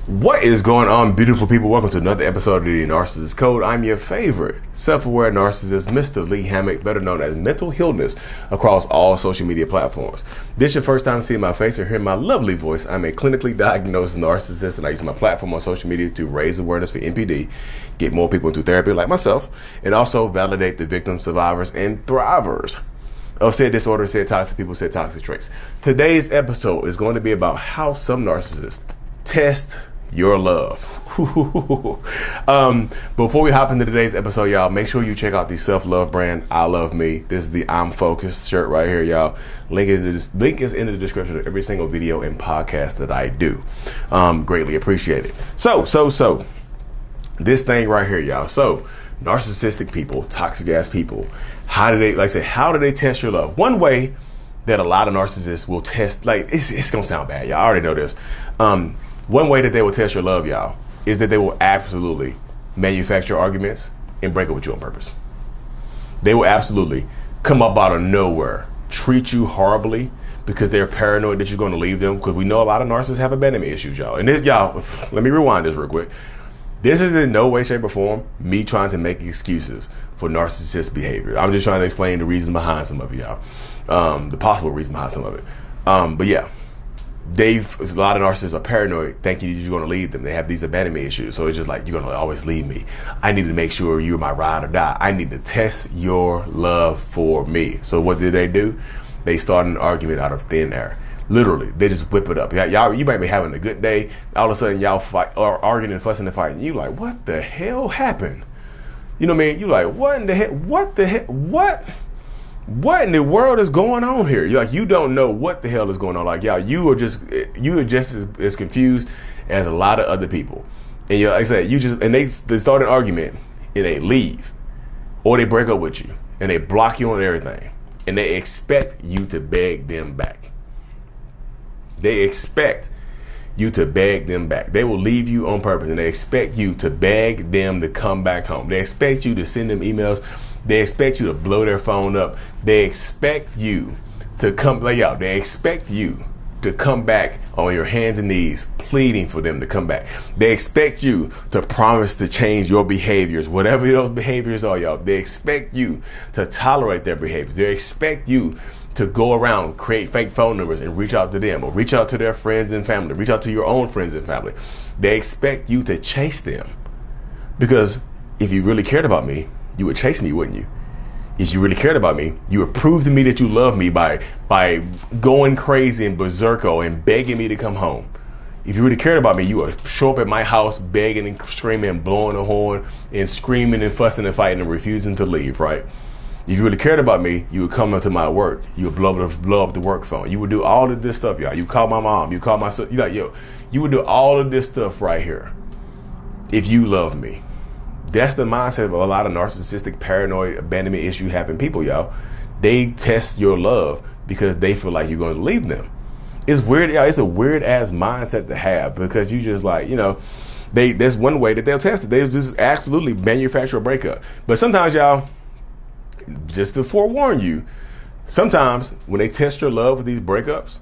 What is going on, beautiful people? Welcome to another episode of the Narcissists Code. I'm your favorite self-aware narcissist, Mr. Lee Hammock, better known as Mental Healness, across all social media platforms. This is your first time seeing my face or hearing my lovely voice. I'm a clinically diagnosed narcissist, and I use my platform on social media to raise awareness for NPD, get more people into therapy like myself, and also validate the victims, survivors, and thrivers of said disorder, said toxic people, said toxic traits. Today's episode is going to be about how some narcissists test your love. Before we hop into today's episode, y'all, make sure you check out the self-love brand I Love Me. This is the I'm Focused shirt right here, y'all. Link is in the description of every single video and podcast that I do. Greatly appreciate it. So this thing right here, y'all. So narcissistic people, toxic ass people, how do they test your love? One way that a lot of narcissists will test, like, it's gonna sound bad, y'all. I already know this. One way that they will test your love, y'all, is that they will absolutely manufacture arguments and break up with you on purpose. They will absolutely come up out of nowhere, treat you horribly because they're paranoid that you're going to leave them. Because we know a lot of narcissists have abandonment issues, y'all. And this, y'all, let me rewind this real quick. This is in no way, shape, or form me trying to make excuses for narcissist behavior. I'm just trying to explain the reason behind some of it, y'all. The possible reason behind some of it. But yeah. A lot of narcissists are paranoid, thinking you're going to leave them. They have these abandonment issues. So it's just like, you're going to always leave me. I need to make sure you're my ride or die. I need to test your love for me. So what do? They start an argument out of thin air. Literally, they just whip it up. Y'all, you might be having a good day. All of a sudden, y'all fight, or arguing and fussing and fighting. You like, what the hell happened? You know what I mean? You like, what in the heck? What the heck? What in the world is going on here? You're like, you don't know what the hell is going on. Like, y'all, you are just as confused as a lot of other people. And like I said, they start an argument and they leave, or they break up with you and they block you on everything, and they expect you to beg them back. They expect you to beg them back. They will leave you on purpose, and they expect you to beg them to come back home. They expect you to send them emails. They expect you to blow their phone up. They expect you to come They expect you to come back on your hands and knees, pleading for them to come back. They expect you to promise to change your behaviors, whatever those behaviors are, y'all. They expect you to tolerate their behaviors. They expect you to go around, create fake phone numbers and reach out to them, or reach out to their friends and family, reach out to your own friends and family. They expect you to chase them. Because if you really cared about me, you would chase me, wouldn't you? If you really cared about me, you would prove to me that you love me by going crazy and berserko and begging me to come home. If you really cared about me, you would show up at my house begging and screaming and blowing the horn and screaming and fussing and fighting and refusing to leave, right? If you really cared about me, you would come up to my work. You would blow up the work phone. You would do all of this stuff, y'all. You call my mom. You call my sister. You would do all of this stuff right here if you love me. That's the mindset of a lot of narcissistic, paranoid, abandonment issue having people, y'all. They test your love because they feel like you're going to leave them. It's weird, y'all. It's a weird ass mindset to have, because you just like, there's one way that they'll test it. They'll just absolutely manufacture a breakup. But sometimes, y'all, just to forewarn you, sometimes when they test your love with these breakups,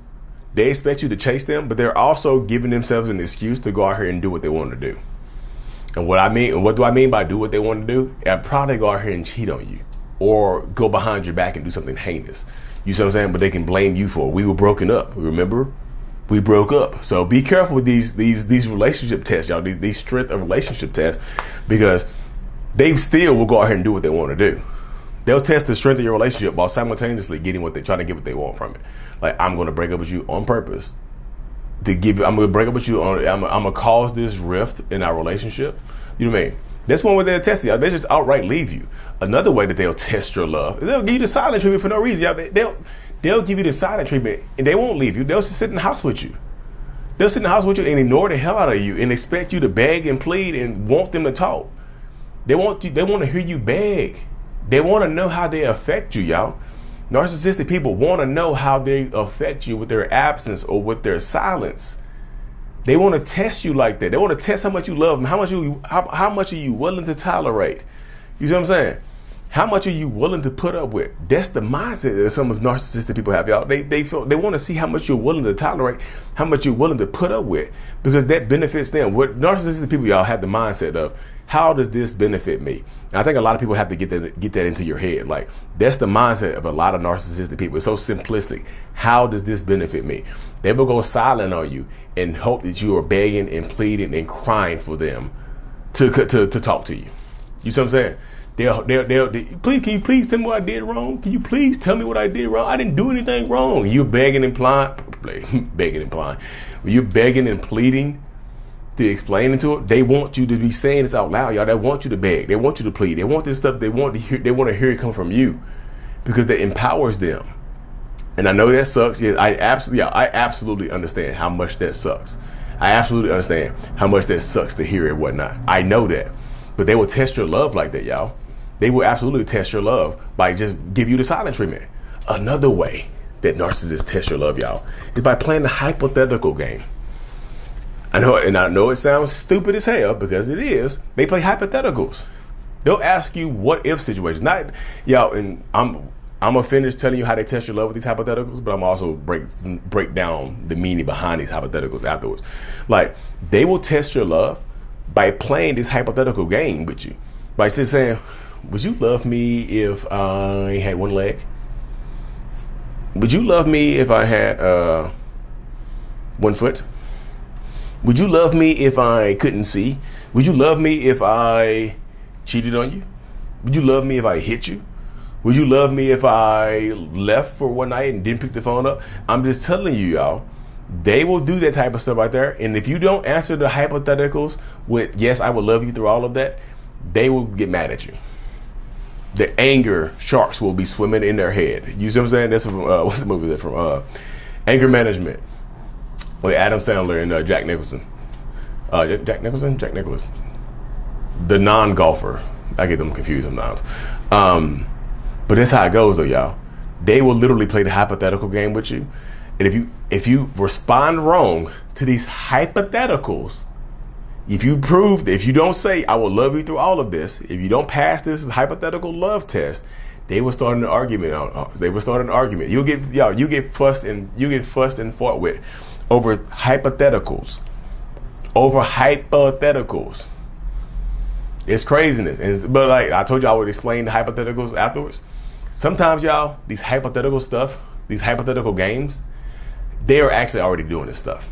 they expect you to chase them, but they're also giving themselves an excuse to go out here and do what they want to do. And what do I mean by do what they want to do? I'd probably go out here and cheat on you, or go behind your back and do something heinous. You see what I'm saying? But they can blame you for it. We were broken up. Remember? We broke up. So be careful with these relationship tests, y'all. These strength of relationship tests, because they still will go out here and do what they want to do. They'll test the strength of your relationship while simultaneously getting trying to get what they want from it. Like, I'm going to break up with you on purpose. I'm going to break up with you I'm going to cause this rift in our relationship. You know what I mean? That's one way they'll test you. They just outright leave you. Another way that they'll test your love is they'll give you the silent treatment for no reason. They'll give you the silent treatment, and they won't leave you. They'll just sit in the house with you. They'll sit in the house with you and ignore the hell out of you and expect you to beg and plead and want them to talk. They want to hear you beg. They want to know how they affect you, y'all. Narcissistic people want to know how they affect you with their absence or with their silence. They want to test you like that. They want to test how much you love them, how much are you willing to tolerate. You see what I'm saying? How much are you willing to put up with? That's the mindset that some of narcissistic people have, y'all. They feel they want to see how much you're willing to tolerate, how much you're willing to put up with, because that benefits them. What narcissistic people, y'all, have the mindset of, how does this benefit me? And I think a lot of people have to get that into your head. Like, that's the mindset of a lot of narcissistic people. It's so simplistic. How does this benefit me? They will go silent on you and hope that you are begging and pleading and crying for them to talk to you. You see what I'm saying? They'll please, can you please tell me what I did wrong? Can you please tell me what I did wrong? I didn't do anything wrong. You're begging and pleading. When you're begging and pleading to explain it to it, they want you to be saying this out loud, y'all. They want you to beg. They want you to plead. They want this stuff. They want to hear it come from you, because that empowers them. And I know that sucks. Yeah, I absolutely understand how much that sucks. I absolutely understand how much that sucks to hear it, whatnot. I know that. But they will test your love like that, y'all. They will absolutely test your love by just give you the silent treatment. Another way that narcissists test your love, y'all, is by playing the hypothetical game. I know it sounds stupid as hell, because it is. They play hypotheticals. They'll ask you what if situations. Not, y'all, and I'm gonna finish telling you how they test your love with these hypotheticals, but I'm also break down the meaning behind these hypotheticals afterwards. Like, they will test your love by playing this hypothetical game with you, by just saying, would you love me if I had one leg? Would you love me if I had 1 foot? Would you love me if I couldn't see? Would you love me if I cheated on you? Would you love me if I hit you? Would you love me if I left for one night and didn't pick the phone up? I'm just telling you, y'all, they will do that type of stuff right there. And if you don't answer the hypotheticals with, yes, I will love you through all of that, they will get mad at you. The anger sharks will be swimming in their head. You see what I'm saying? That's from, what's the movie that from? Anger Management with Adam Sandler and Jack Nicholson. Jack Nicklaus. The non-golfer. I get them confused sometimes. But that's how it goes, though, y'all. They will literally play the hypothetical game with you. And if you respond wrong to these hypotheticals, if you don't say, I will love you through all of this, if you don't pass this hypothetical love test, they will start an argument. You'll get fussed and fought with over hypotheticals. It's craziness. But like I told you, I would explain the hypotheticals afterwards. Sometimes, y'all, these hypothetical stuff, these hypothetical games, they are actually already doing this stuff.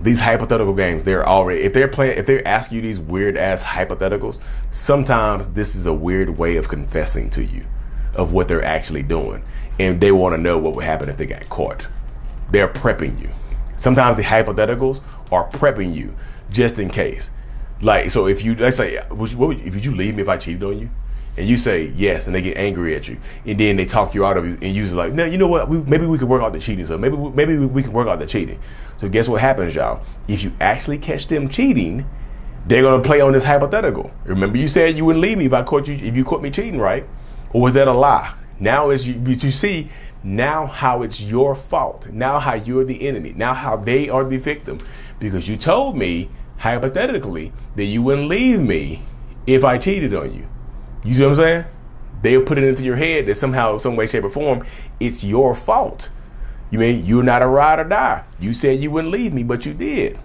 These hypothetical games, if they're asking you these weird ass hypotheticals, sometimes this is a weird way of confessing to you of what they're actually doing. And they want to know what would happen if they got caught. They're prepping you. Sometimes the hypotheticals are prepping you just in case. Like, so if you, let's say, would you leave me if I cheated on you? And you say yes, and they get angry at you, and then they talk you out of it, and you're like, no, you know what? Maybe we could work out the cheating. So maybe we can work out the cheating. So guess what happens, y'all? If you actually catch them cheating, they're gonna play on this hypothetical. Remember, you said you wouldn't leave me if you caught me cheating, right? Or was that a lie? Now you see now how it's your fault. Now how you're the enemy. Now how they are the victim, because you told me hypothetically that you wouldn't leave me if I cheated on you. You see what I'm saying? They'll put it into your head that somehow, some way, shape, or form, it's your fault. You mean you're not a ride or die. You said you wouldn't leave me, but you did.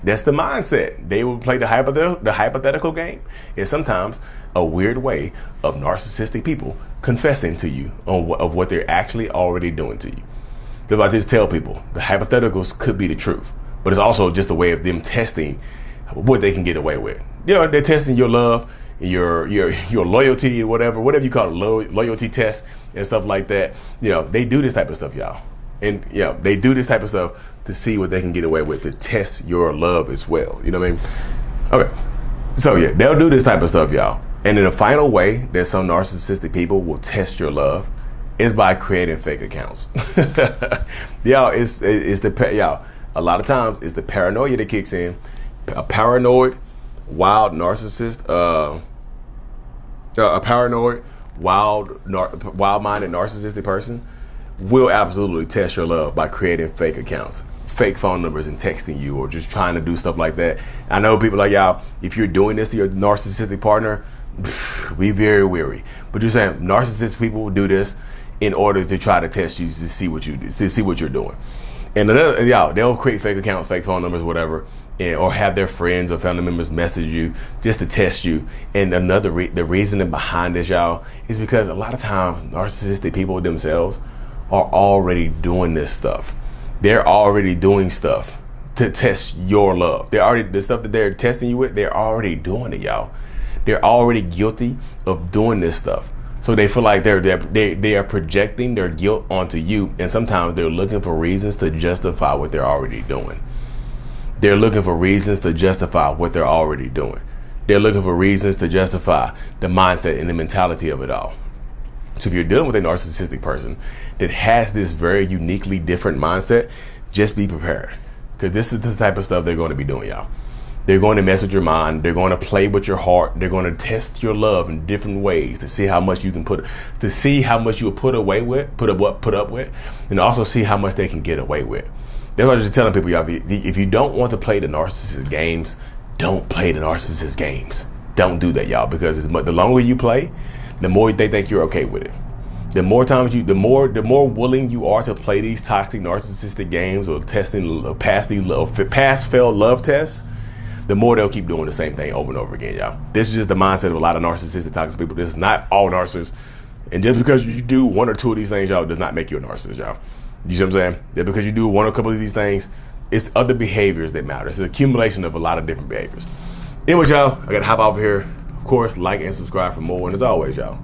That's the mindset. They will play the hypothetical game. It's sometimes a weird way of narcissistic people confessing to you of what they're actually already doing to you. Because I just tell people, the hypotheticals could be the truth, but it's also just a way of them testing what they can get away with. You know, they're testing your love, your loyalty, whatever you call it, loyalty test and stuff like that. You know, they do this type of stuff, y'all. And they do this type of stuff to see what they can get away with, to test your love as well. You know what I mean? Okay. So yeah, they'll do this type of stuff, y'all. And then the final way that some narcissistic people will test your love is by creating fake accounts. Y'all, a lot of times it's the paranoia that kicks in. A paranoid, wild narcissist, a paranoid, wild-minded narcissistic person will absolutely test your love by creating fake accounts, fake phone numbers, and texting you, or just trying to do stuff like that. I know people like, y'all, if you're doing this to your narcissistic partner, Be very weary. But you're saying narcissistic people will do this in order to try to test you to see what you do, to see what you're doing. And another, they'll create fake accounts, fake phone numbers, whatever, or have their friends or family members message you just to test you. And the reasoning behind this, y'all, is because a lot of times narcissistic people themselves are already doing this stuff. They're already doing stuff to test your love. The stuff that they're testing you with, they're already doing it, y'all. They're already guilty of doing this stuff. So they feel like they are projecting their guilt onto you, and sometimes they're looking for reasons to justify what they're already doing. They're looking for reasons to justify what they're already doing. They're looking for reasons to justify the mindset and the mentality of it all. So if you're dealing with a narcissistic person that has this very uniquely different mindset, just be prepared, because this is the type of stuff they're going to be doing, y'all. They're going to mess with your mind. They're going to play with your heart. They're going to test your love in different ways to see how much you can put up with, and also see how much they can get away with. That's what I'm just telling people, y'all. If you don't want to play the narcissist games, don't play the narcissist games. Don't do that, y'all, because the longer you play, the more they think you're okay with it. The more more willing you are to play these toxic narcissistic games or testing past failed love tests, the more they'll keep doing the same thing over and over again, y'all. This is just the mindset of a lot of narcissistic toxic people. This is not all narcissists. And just because you do one or two of these things, y'all, does not make you a narcissist, y'all. You see what I'm saying? Just because you do one or a couple of these things, it's other behaviors that matter. It's an accumulation of a lot of different behaviors. Anyways, y'all, I got to hop off here. Of course, like and subscribe for more. And as always, y'all,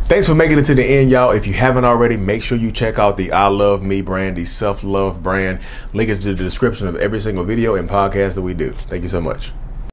thanks for making it to the end, y'all. If you haven't already, make sure you check out the I Love Me brand, the self-love brand. Link is in the description of every single video and podcast that we do. Thank you so much.